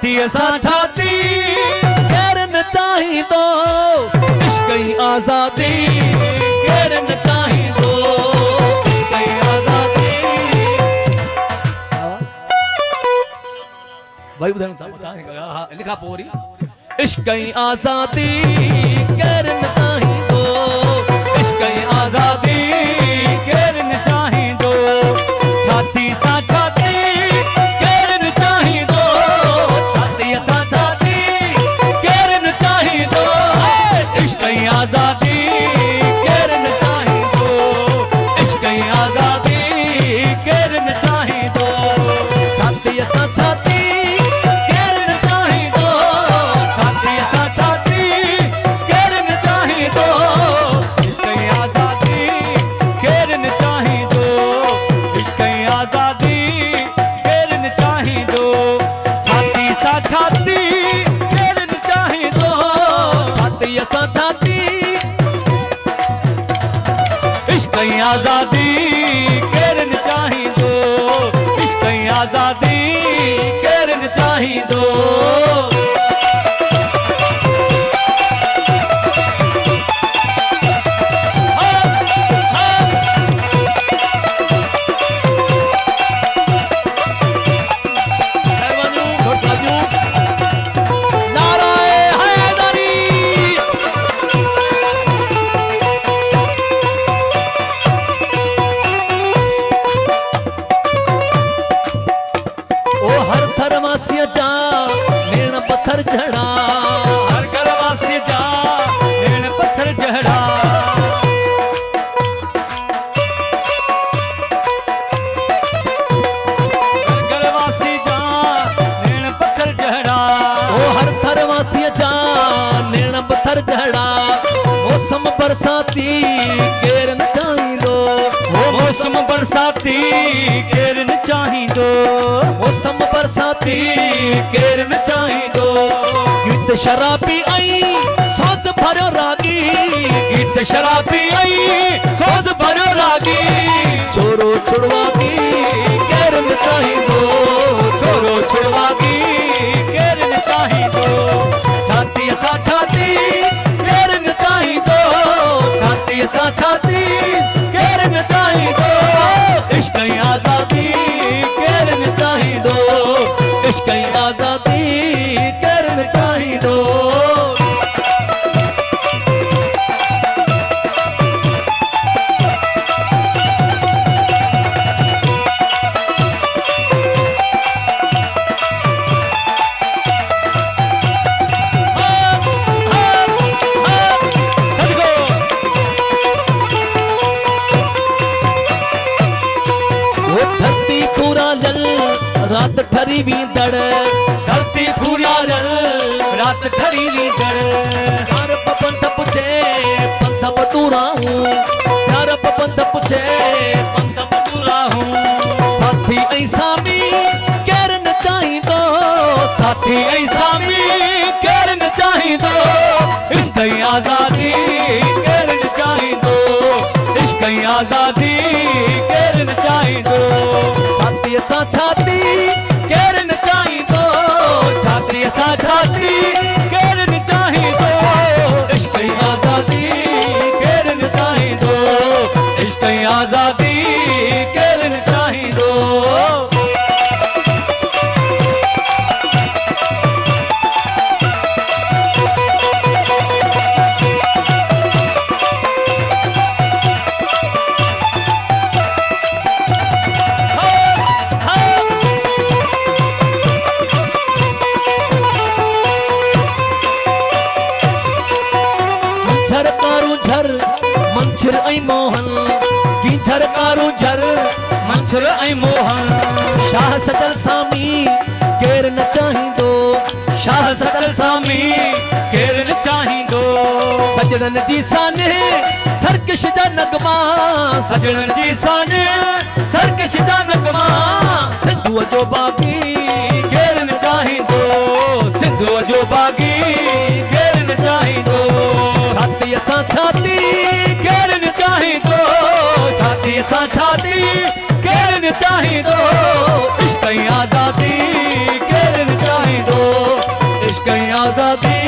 छाती असा छाती केरन चाही तो इश्क ही आजादी केरन चाही तो इश्क ही आजादी भाई बुधान था बता लिखा पोरी इश्क ही आजादी केरन चाही तो इश्क ही आजादी केरन चाही दो छाती सा छाती केरन चाही दो छाती असा छाती केरन चाही दो इश्क ही आजादी केरन चाही दो इश्क ही आजादी केरन चाही दो छाती असा छाती केरन चाही दो छाती असा छाती केरन चाही दो इश्क ही आजादी केरन चाही दो इश्क ही आजादी केरन चाही दो छाती सा छाती केरन चाही दो छाती असा छाती इश्क ही आजादी केरन चाही दो इश्क ही आजादी केरन चाही दो पत्थर झड़ा हर घरवासी जा नैन पत्थर झड़ा हर घरवासी जा नैन पत्थर झड़ा ओ हर थरवासी जा नैन पत्थर झड़ा मौसम बरसाती केरन चाही दो मौसम बरसाती केरन चाही दो मौसम बरसाती केरन चाही दो गीत शराबी आई सोच भरो रागी गीत शराबी आई सोच भरो रागी छोरो छुड़वागी केरन चाही दो छोरो छुड़वागी केरन चाही दो छाती असा छाती केरन चाही दो छाती असा छाती केरन चाही दो इश्क ही आजादी केरन चाही दो इश्क ही आजादी केरन चाही दो धरती पूरा जल रात ठरी भी दड़ धरती फूला जल रात ठरी नी जड़ प्यार पंथ पुछे पंथ बतूरा हूँ प्यार पंथ पुछे पंत मधुरा हूँ साथी ऐसा भी केरन चाही दो साथी ऐसा भी केरन चाही दो इश्क ही आजादी केरन चाही दो इश्क ही आजादी केरन चाही दो छाती सा छाती केरन चाही दो छाती सा छाती केरन चाही दो इश्क ही आजादी केरन चाही दो इश्क ही आजादी केरन चाही दो झरकारू झर मंछर ऐ मोहन की झरकारू झर मंछर ऐ मोहन शाह सदल सामी केरन चाही दो शाह सदल सामी केरन चाही दो सजड़न जी साने सरकश जा नगमा सजणन जी साने सरकश जा नगमा सिंधुअ जो बागी केरन चाही दो सिंधु जो बागी केरन चाही दो छाती सा छाती केरन चाही दो छाती सा छाती केरन चाही दो इश्क ही आजादी केरन चाही दो आजादी